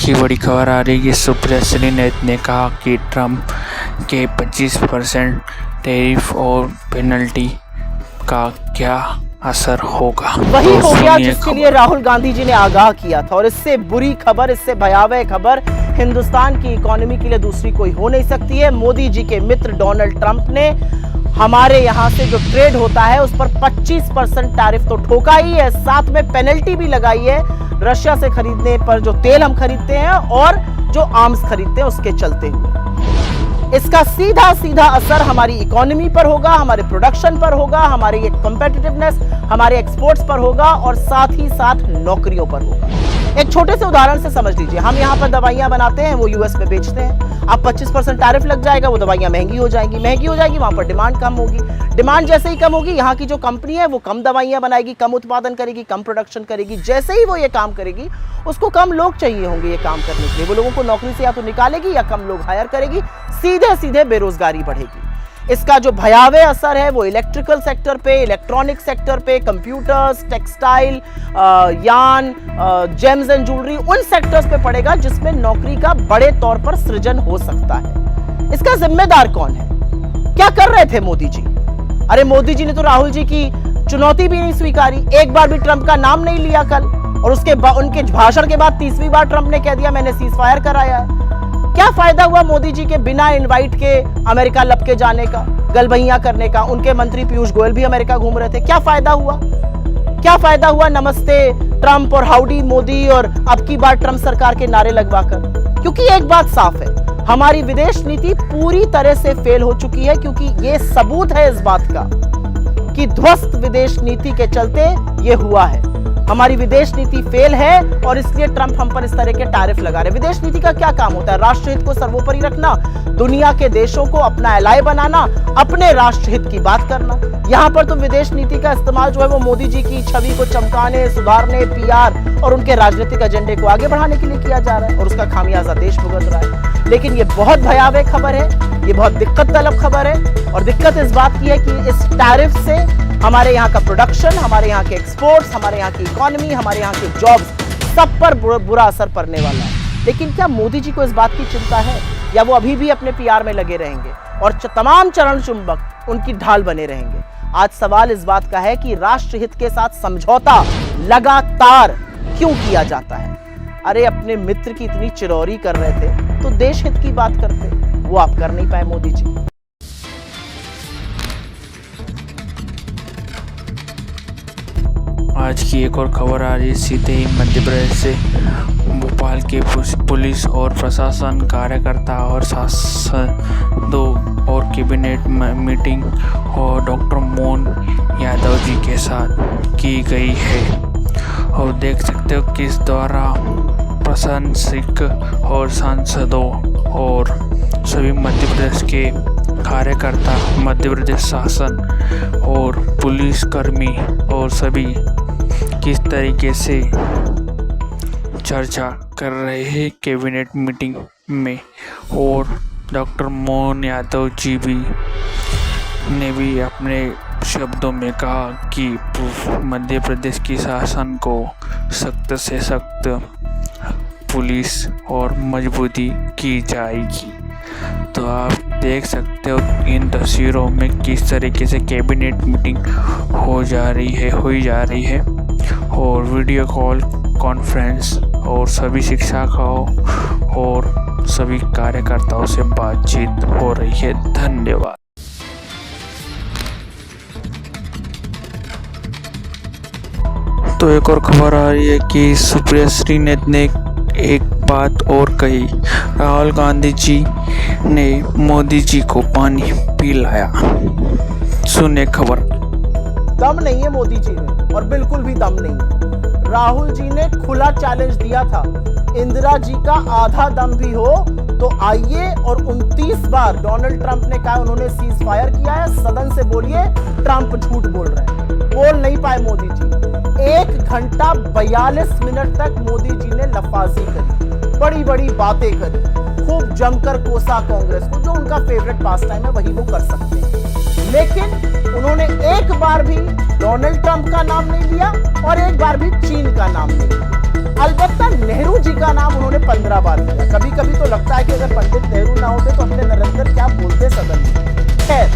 की बड़ी खबर आ रही है कि सुप्रिया ने कहा कि ट्रंप के 25% टैरिफ और पेनल्टी का क्या असर होगा। वही हो गया जिसके लिए राहुल गांधी जी ने आगाह किया था। और इससे बुरी खबर, इससे भयावह खबर हिंदुस्तान की इकोनॉमी के लिए दूसरी कोई हो नहीं सकती है। मोदी जी के मित्र डोनाल्ड ट्रंप ने हमारे यहाँ से जो ट्रेड होता है उस पर 25% टैरिफ तो ठोका ही है, साथ में पेनल्टी भी लगाई है रशिया से खरीदने पर, जो तेल हम खरीदते हैं और जो आर्म्स खरीदते हैं उसके चलते हुए। इसका सीधा सीधा असर हमारी इकोनॉमी पर होगा, हमारे प्रोडक्शन पर होगा, हमारी कॉम्पिटिटिवनेस, हमारे एक्सपोर्ट्स पर होगा और साथ ही साथ नौकरियों पर होगा। एक छोटे से उदाहरण से समझ लीजिए, हम यहाँ पर दवाइयां बनाते हैं, वो यूएस में बेचते हैं। अब 25% टैरिफ लग जाएगा, वो दवाइयां महंगी हो जाएगी, वहां पर डिमांड कम होगी। डिमांड जैसे ही कम होगी, यहाँ की जो कंपनी है वो कम दवाइयां बनाएगी, कम उत्पादन करेगी, कम प्रोडक्शन करेगी। जैसे ही वो ये काम करेगी, उसको कम लोग चाहिए होंगे ये काम करने के लिए। वो लोगों को नौकरी से या तो निकालेगी या कम लोग हायर करेगी, सीधे सीधे बेरोजगारी बढ़ेगी। इसका जो भयावह असर है वो इलेक्ट्रिकल सेक्टर पे, इलेक्ट्रॉनिक सेक्टर पे, कंप्यूटर्स, टेक्सटाइल, यान, जेम्स एंड ज्वेलरी, उन सेक्टर्स पे पड़ेगा जिसमें नौकरी का बड़े तौर पर सृजन हो सकता है। इसका जिम्मेदार कौन है? क्या कर रहे थे मोदी जी? अरे मोदी जी ने तो राहुल जी की चुनौती भी नहीं स्वीकारी, एक बार भी ट्रंप का नाम नहीं लिया कल, और उसके उनके भाषण के बाद तीसरी बार ट्रंप ने कह दिया मैंने सीज फायर कराया है। क्या फायदा हुआ मोदी जी के बिना इनवाइट के अमेरिका लपके जाने का, गलबैया करने का? उनके मंत्री पीयूष गोयल भी अमेरिका घूम रहे थे। क्या फायदा हुआ? क्या फायदा हुआ नमस्ते ट्रंप और हाउडी मोदी और अब की बार ट्रंप सरकार के नारे लगवाकर? क्योंकि एक बात साफ है, हमारी विदेश नीति पूरी तरह से फेल हो चुकी है। क्योंकि ये सबूत है इस बात का कि ध्वस्त विदेश नीति के चलते ये हुआ है। हमारी विदेश नीति फेल है और इसलिए ट्रंप हम पर इस तरह के टैरिफ लगा रहे। विदेश नीति का क्या काम होता है? राष्ट्र हित को सर्वोपरि रखना, दुनिया के देशों को अपना एलाय बनाना, अपने राष्ट्र हित की बात करना। यहाँ पर तो विदेश नीति का इस्तेमाल जो है वो मोदी जी की छवि को चमकाने, सुधारने, पीआर और उनके राजनीतिक एजेंडे को आगे बढ़ाने के लिए किया जा रहा है और उसका खामियाजा देश भुगत रहा है। लेकिन ये बहुत भयावह खबर है, ये बहुत दिक्कत तलब खबर है। और दिक्कत इस बात की है कि इस टैरिफ से हमारे यहाँ का प्रोडक्शन, हमारे यहाँ के एक्सपोर्ट्स, हमारे यहाँ की इकोनॉमी, हमारे यहाँ के जॉब्स, सब पर बुरा असर पड़ने वाला है। लेकिन क्या मोदी जी को इस बात की चिंता है, या वो अभी भी अपने पीआर में लगे रहेंगे और तमाम चरण चुंबक उनकी ढाल बने रहेंगे? आज सवाल इस बात का है कि राष्ट्रहित के साथ समझौता लगातार क्यों किया जाता है? अरे अपने मित्र की इतनी चिरौरी कर रहे थे तो देश हित की बात करते, वो आप कर नहीं पाए मोदी जी। आज की एक और खबर आ रही है सीधे ही मध्य प्रदेश से। भोपाल के पुलिस और प्रशासन कार्यकर्ता और सांसदों और कैबिनेट मीटिंग और डॉक्टर मोहन यादव जी के साथ की गई है। और देख सकते हो किस द्वारा प्रशासनिक और सांसदों और सभी मध्य प्रदेश के कार्यकर्ता, मध्य प्रदेश शासन और पुलिसकर्मी और सभी किस तरीके से चर्चा कर रहे हैं कैबिनेट मीटिंग में। और डॉक्टर मोहन यादव जी ने भी अपने शब्दों में कहा कि मध्य प्रदेश की शासन को सख्त से सख्त पुलिस और मजबूती की जाएगी। तो आप देख सकते हो इन तस्वीरों में किस तरीके से कैबिनेट मीटिंग हुई जा रही है और वीडियो कॉल कॉन्फ्रेंस और सभी शिक्षकों और सभी कार्यकर्ताओं से बातचीत हो रही है। धन्यवाद। तो एक और खबर आ रही है कि सुप्रिया ने एक बात और कही। राहुल गांधी जी ने मोदी जी को पानी पिलाया। सुने खबर। दम नहीं है मोदी जी में, और बिल्कुल भी दम नहीं है। राहुल जी ने खुला चैलेंज दिया था, इंदिरा जी का आधा दम भी हो तो आइए और 29 बार डोनाल्ड ट्रंप ने कहा उन्होंने सीज फायर किया है, सदन से बोलिए ट्रंप झूठ बोल रहे हैं। बोल नहीं पाए मोदी जी। 1 घंटा 42 मिनट तक मोदी जी ने लफाजी करी, बड़ी बड़ी बातें करी, खूब जमकर कोसा कांग्रेस को, जो उनका फेवरेट पास टाइम है वही वो कर सकते हैं। लेकिन उन्होंने एक बार भी डोनाल्ड ट्रंप का नाम नहीं लिया और एक बार भी चीन का नाम नहीं लिया। अलबत्ता नेहरू जी का नाम उन्होंने 15 बार लिया। कभी कभी तो लगता है कि अगर पंडित नेहरू ना होते तो अपने नरेंद्र क्या बोलते सदन में। खैर,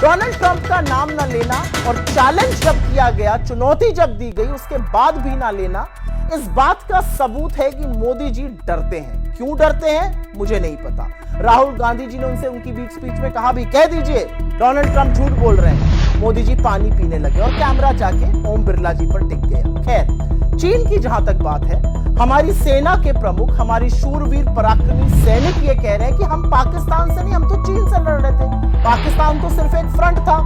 डोनाल्ड ट्रंप का नाम न लेना और चैलेंज जब किया गया, चुनौती जब दी गई, उसके बाद भी ना लेना, इस बात का सबूत है कि मोदी जी डरते हैं। क्यों डरते हैं मुझे नहीं पता। राहुल गांधी जी ने उनसे उनकी बीच स्पीच में कहा भी, कह दीजिए डोनाल्ड ट्रंप झूठ बोल रहे हैं। मोदी जी पानी पीने लगे और कैमरा जाके ओम बिरला जी पर टिक गया। खैर, चीन की जहां तक बात है, हमारी सेना के प्रमुख, हमारी शूरवीर पराक्रमी सैनिक ये कह रहे हैं कि हम पाकिस्तान से नहीं, हम तो चीन से लड़ रहे थे। पाकिस्तान तो सिर्फ एक फ्रंट था।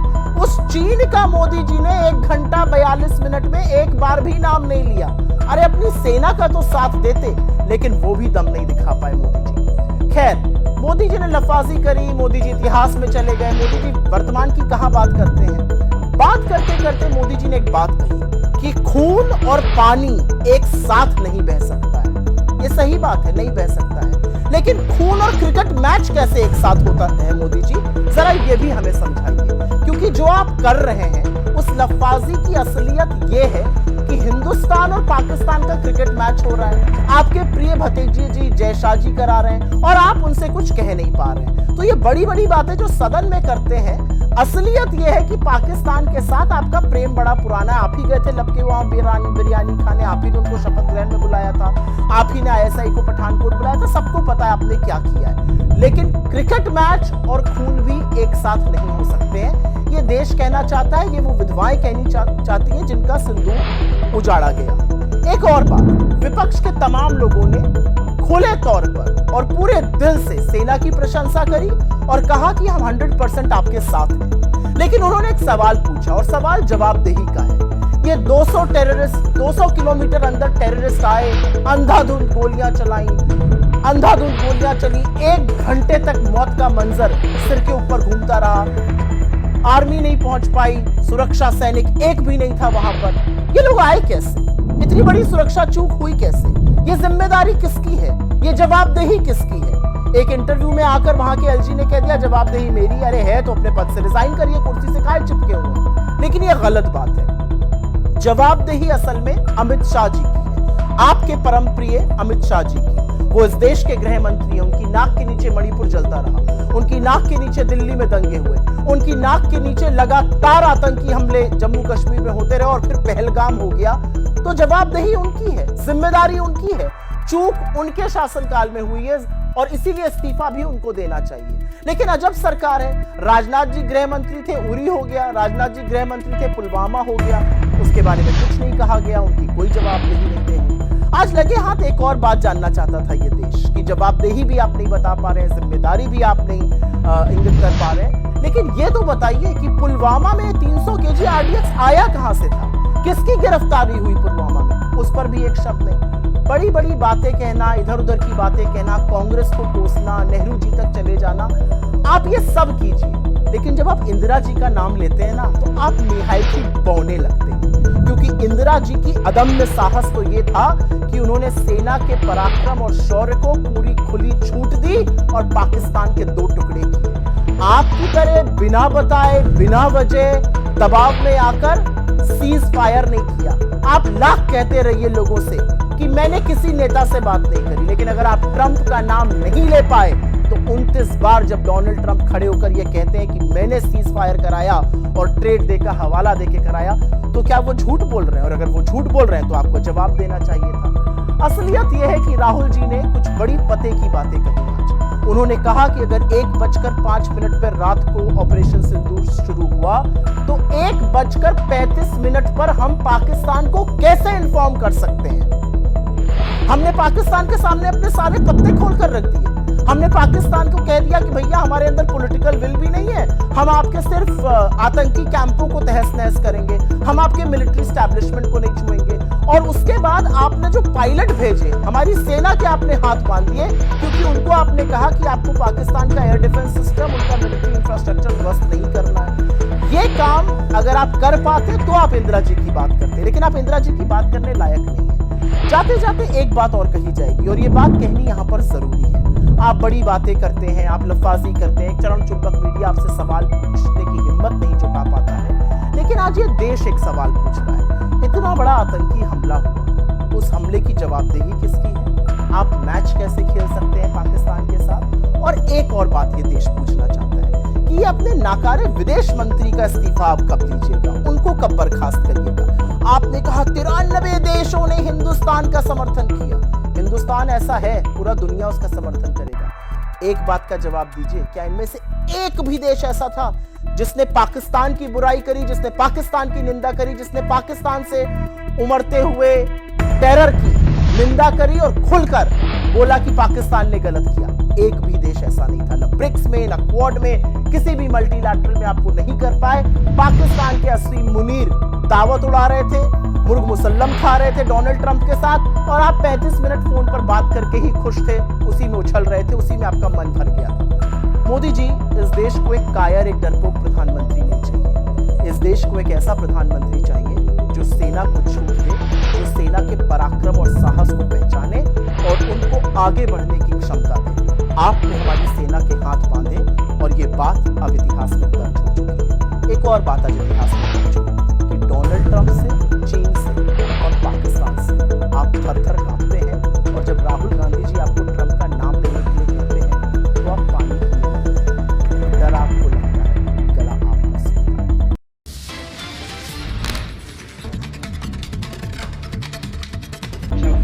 उस चीन का मोदी जी ने 1 घंटा 42 मिनट में एक बार भी नाम नहीं लिया। अरे अपनी सेना का तो साथ देते, लेकिन वो भी दम नहीं दिखा पाए मोदी जी। खैर, मोदी जी ने लफाजी करी, मोदी जी इतिहास में चले गए। मोदी जी वर्तमान की कहां बात करते हैं। बात करते करते मोदी जी ने एक बात कही कि खून और पानी एक साथ नहीं बह सकता है। ये सही बात है, नहीं बह सकता है, लेकिन खून और क्रिकेट मैच कैसे एक साथ होता है मोदी जी, जरा ये भी हमें समझाइए। क्योंकि जो आप कर रहे हैं उस लफाजी की असलियत ये है कि हिंदुस्तान और पाकिस्तान का क्रिकेट मैच हो रहा है, आपके प्रिय भतीजे जी जय शाह जी करा रहे हैं और आप उनसे कुछ कह नहीं पा रहे हैं। तो ये बड़ी बड़ी बातें जो सदन में करते हैं, असलियत ये है कि पाकिस्तान के साथ आपका प्रेम बड़ा पुराना है। आप ही गए थे लपके वहां बिरयानी खाने, आप ही ने उनको शपथ ग्रहण में बुलाया था, आप ही ने ISI को पठानकोट बुलाया था, सबको पता है आपने क्या किया है। लेकिन क्रिकेट मैच और खून भी एक साथ नहीं हो सकते हैं। ये देश कहना चाहता है, ये वो विधवाएं कहनी चाहती हैं जिनका सिंदूर उजाड़ा गया। एक और बात, विपक्ष के तमाम लोगों ने खुले तौर पर और पूरे दिल से सेना की प्रशंसा करी और कहा कि हम 100% आपके साथ हैं। लेकिन उन्होंने एक सवाल पूछा और सवाल जवाबदेही का है। ये 200 टेररिस्ट, 200 किलोमीटर अंदर टेररिस्ट आए, अंधाधुंध गोलियां चलाई, अंधाधुंध गोलियां चली, 1 घंटे तक मौत का मंजर सिर के ऊपर घूमता रहा, आर्मी नहीं पहुंच पाई, सुरक्षा सैनिक एक भी नहीं था वहां पर। ये लोग आए कैसे? इतनी बड़ी सुरक्षा चूक हुई कैसे? ये जिम्मेदारी किसकी है? ये जवाबदेही किसकी है? एक इंटरव्यू में आकर वहां के LG ने कह दिया जवाबदेही मेरी। अरे है तो अपने पद से रिजाइन करिए, कुर्सी से काहे चिपके हुए। लेकिन ये गलत बात है। जवाबदेही असल में अमित शाह जी की है, आपके परम प्रिय अमित शाह जी की। वो इस देश के गृह मंत्री हैं, उनकी नाक के नीचे मणिपुर जलता रहा, उनकी नाक के नीचे दिल्ली में दंगे हुए, उनकी नाक के नीचे लगातार आतंकी हमले जम्मू कश्मीर में होते रहे और फिर पहलगाम हो गया। तो जवाबदेही उनकी है, जिम्मेदारी उनकी है, चूक उनके शासनकाल में हुई है और इसीलिए इस्तीफा भी उनको देना चाहिए। लेकिन अजब सरकार है, राजनाथ जी गृह मंत्री थे, उरी हो गया, राजनाथ जी गृह मंत्री थे, पुलवामा हो गया, उसके बारे में कुछ नहीं कहा गया, उनकी कोई जवाबदेही नहीं है। आज लगे हाथ एक और बात जानना चाहता था ये देश की जवाबदेही भी आप नहीं बता पा रहे हैं, जिम्मेदारी भी आप नहीं इंगित कर पा रहे हैं। लेकिन ये तो बताइए कि पुलवामा में 300 kg RDX आया कहां से था? किसकी गिरफ्तारी हुई पुलवामा में? उस पर भी एक शब्द नहीं। बड़ी बड़ी बातें कहना, इधर उधर की बातें कहना, कांग्रेस को कोसना, नेहरू जी तक चले जाना, आप ये सब कीजिए, लेकिन जब आप इंदिरा जी का नाम लेते हैं ना तो आप निहायती बौने लगते हैं। क्योंकि इंदिरा जी की अदम्य साहस तो ये था कि उन्होंने सेना के पराक्रम और शौर्य को पूरी खुली छूट दी और पाकिस्तान के 2 टुकड़े किए। आपकी तरह बिना बताए, बिना वजह दबाव में आकर सीज फायर नहीं किया। आप लाख कहते रहिए लोगों से कि मैंने किसी नेता से बात नहीं करी, लेकिन अगर आप ट्रंप का नाम नहीं ले पाए तो 29 बार जब डोनाल्ड ट्रंप खड़े होकर यह कहते हैं कि मैंने सीज फायर कराया और ट्रेड डे का हवाला देके कराया, तो क्या वो झूठ बोल रहे हैं? और अगर वो झूठ बोल रहे हैं तो आपको जवाब देना चाहिए था। असलियत यह है कि राहुल जी ने कुछ बड़ी पते की बातें कही आज। उन्होंने कहा कि अगर 1:05 पर रात को ऑपरेशन सिंदूर शुरू हुआ तो 1:35 पर हम पाकिस्तान को कैसे इन्फॉर्म कर सकते हैं? हमने पाकिस्तान के सामने अपने सारे पत्ते खोलकर रख दिए। हमने पाकिस्तान को कह दिया कि भैया हमारे अंदर पॉलिटिकल विल भी नहीं है, हम आपके सिर्फ आतंकी कैंपों को तहस नहस करेंगे, हम आपके मिलिट्री एस्टैब्लिशमेंट को नहीं छुएंगे। और उसके बाद आपने जो पायलट भेजे, हमारी सेना के आपने हाथ बांध दिए, क्योंकि उनको आपने कहा कि आपको पाकिस्तान का एयर डिफेंस सिस्टम, उनका मिलिट्री इंफ्रास्ट्रक्चर ध्वस्त नहीं करना है। ये काम अगर आप कर पाते तो आप इंदिरा जी की बात करते, लेकिन आप इंदिरा जी की बात करने लायक नहीं है। जाते जाते एक बात और कही जाएगी और ये बात कहनी यहाँ पर जरूरी है। आप बड़ी बातें करते हैं, आप लफाजी करते हैं, एक चरण चुंबक मीडिया आपसे सवाल पूछने की हिम्मत नहीं जुटा पाता है, लेकिन आज ये देश एक सवाल पूछ रहा है। इतना बड़ा आतंकी हमला हुआ, उस हमले की जवाबदेही किसकी है? आप मैच कैसे खेल सकते हैं पाकिस्तान के साथ? और एक और बात ये देश पूछना चाहता है कि ये अपने नाकारे विदेश मंत्री का इस्तीफा आप कब लीजिएगा, उनको कब बर्खास्त करिएगा? आपने कहा 93 देशों ने हिंदुस्तान का समर्थन किया। हिंदुस्तान ऐसा है, पूरा दुनिया उसका समर्थन करेगा। एक बात का जवाब दीजिए, क्या इनमें से एक भी देश ऐसा था जिसने पाकिस्तान की बुराई करी, जिसने पाकिस्तान की निंदा करी, जिसने पाकिस्तान से उमड़ते हुए टेरर की निंदा करी और खुलकर बोला कि पाकिस्तान ने गलत किया? एक भी देश ऐसा नहीं था, न ब्रिक्स में, न क्वाड में, किसी भी मल्टीलैटरल में आप वो नहीं कर पाए। पाकिस्तान के असली मुनीर दावत उड़ा रहे थे, मुर्ग मुसल्लम खा रहे थे डोनाल्ड ट्रंप के साथ, और आप 35 मिनट फोन पर बात करके ही खुश थे, उसी में उछल रहे थे, उसी में आपका मन भर गया था। मोदी जी, इस देश को एक कायर, एक डरपोक प्रधानमंत्री नहीं चाहिए। इस देश को एक ऐसा प्रधानमंत्री चाहिए जो सेना को छूट दे, जो सेना के पराक्रम और साहस को पहचाने और उनको आगे बढ़ने की क्षमता दे। आपने हमारी सेना के हाथ बांधे और ये बात अब इतिहास में दर्ज हो चुकी है। एक और बात आज इतिहास में दर्ज हुई कि डोनाल्ड ट्रंप से, चीन से और पाकिस्तान से आप थर-थर कांपते हैं, और जब राहुल गांधी जी आपको ट्रंप का नाम लेने के लिए कहते हैं तो आप पानी पीते हैं। डर आपको लगता है, गला आपका सूखता है।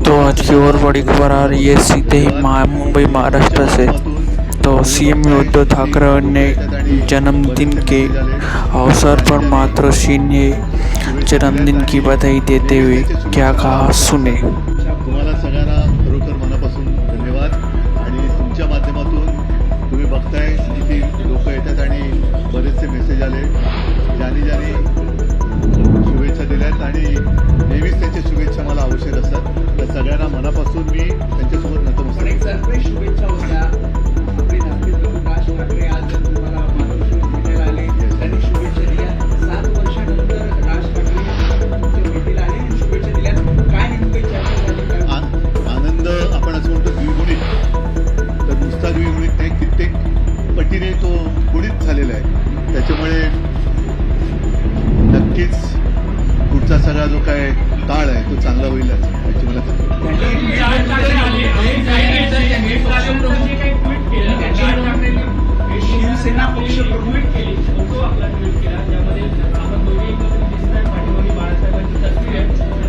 तो आज की और बड़ी खबर आ रही है सीधे ही मुंबई महाराष्ट्र से। तो सीएम उद्धव ठाकरे ने जन्मदिन के अवसर पर मातोश्री ने जन्मदिन की बधाई देते हुए क्या कहा, सुने। तुम्हाला सगळ्यांना खरोखर मनापासून धन्यवाद। आणि तुमच्या माध्यमातून तुम्ही बघताय किती लोक येतात आणि बरेचसे मेसेज आले, ज्यांनी शुभेच्छा दिल्यात आणि नेहमीच त्यांच्या शुभेच्छा मला आवश्यक असतात। तर सगळ्यांना मनापासून मी त्यांच्यासोबत नतमस्तक एक सरप्राईज शुभेच्छा होत्या। आपले धाकटे प्रभू राज ठाकरे आज तुम्हाला मातोश्री भेटायला आले, त्यांनी शुभेच्छा दिल्या। 7 वर्षानंतर राज ठाकरे तुमच्या भेटीला आले आणि शुभेच्छा दिल्या। काय नेमकी चर्चा झाली? आनंद आपण असं म्हणतो द्विगुणित, तर नुसता द्विगुणित नाही, कित्येक पटीने तो गुणित झालेला आहे। त्याच्यामुळे नक्कीच पुढचा सगळा जो काय काळ आहे तो चांगला होईल याची मला खात्री आहे। शिवसेना पक्ष प्रमुख केली, फोटो आपला ट्विट केला, ज्यामध्ये आपण दोघे एकत्र दिसतात, पाठीमागे बाळासाहेबांची तस्वीर आहे,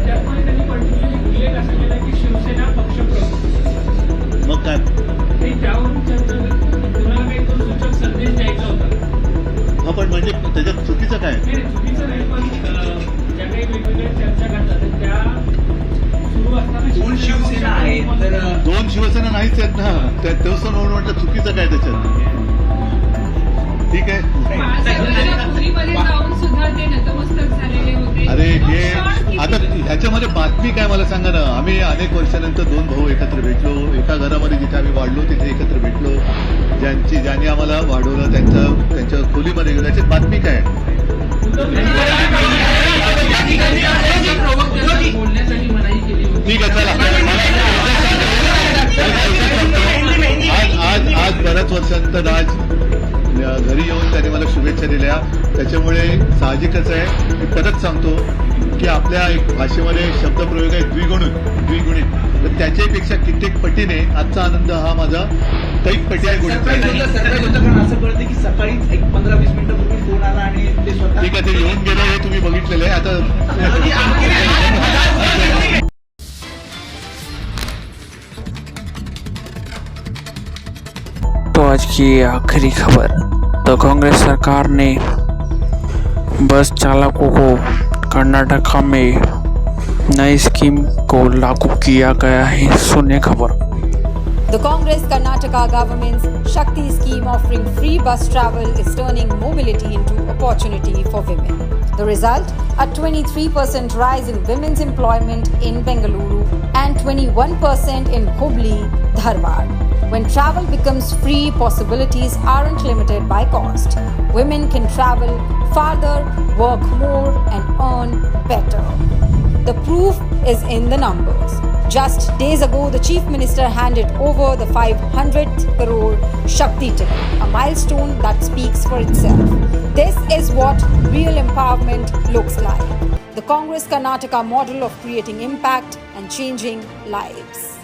त्यामुळे त्यांनी पर्टिक्युलरली उल्लेख असा केला की शिवसेना पक्ष प्रमुख। मग काय त्यावरून तुम्हाला काही तो सूचक संदेश द्यायचा होता? हा, पण म्हणजे त्याच्यात चुकीचं काय? चुकीचं नाही, पण ज्या काही वेगवेगळ्या चर्चा करतात त्या सुरू असताना दोन शिवसेना आहेत, तर दोन शिवसेना नाहीच आहेत ना, त्या तसं म्हणून म्हटलं चुकीचं काय त्याच्यात? ठीक आहे। अरे हे आता ह्याच्यामध्ये बातमी काय मला सांगा ना। आम्ही अनेक वर्षानंतर 2 भाऊ एकत्र भेटलो, एका घरामध्ये जिथे आम्ही वाढलो तिथे एकत्र भेटलो, ज्यांनी आम्हाला वाढवलं त्यांच्या खोलीमध्ये गेलो, त्याच्यात बातमी काय? बोलण्यासाठी मनाई केली होती। ठीक आहे, चला। आज बऱ्याच वर्षानंतर आज घरी येऊन त्यांनी मला शुभेच्छा दिल्या, त्याच्यामुळे साहजिकच आहे मी परत सांगतो की आपल्या एक भाषेमध्ये शब्दप्रयोग आहे द्विगुणित, तर त्याच्यापेक्षा कित्येक पटीने आजचा आनंद हा माझा कैक पटीने गुणित पण असं कळतं की सकाळीच एक 15-20 मिनिटापूर्वी फोन आला आणि ते स्वतः ठीक आहे, ते येऊन गेलं हे तुम्ही बघितलेलं आहे। आता तो आज की आखिरी खबर। तो कांग्रेस सरकार ने बस चालकों को कर्नाटका में नई स्कीम को लागू किया गया है, सुने खबर। The Congress Karnataka government's Shakti scheme offering free bus travel is turning mobility into opportunity for women. The result, a 23% rise in women's employment in Bengaluru and 21% in Hubli, Dharwad. When travel becomes free, possibilities aren't limited by cost. Women can travel farther, work more, and earn better. The proof is in the numbers. Just days ago, the Chief Minister handed over the 500th crore Shakti ticket, a milestone that speaks for itself. This is what real empowerment looks like. the Congress Karnataka model of creating impact and changing lives.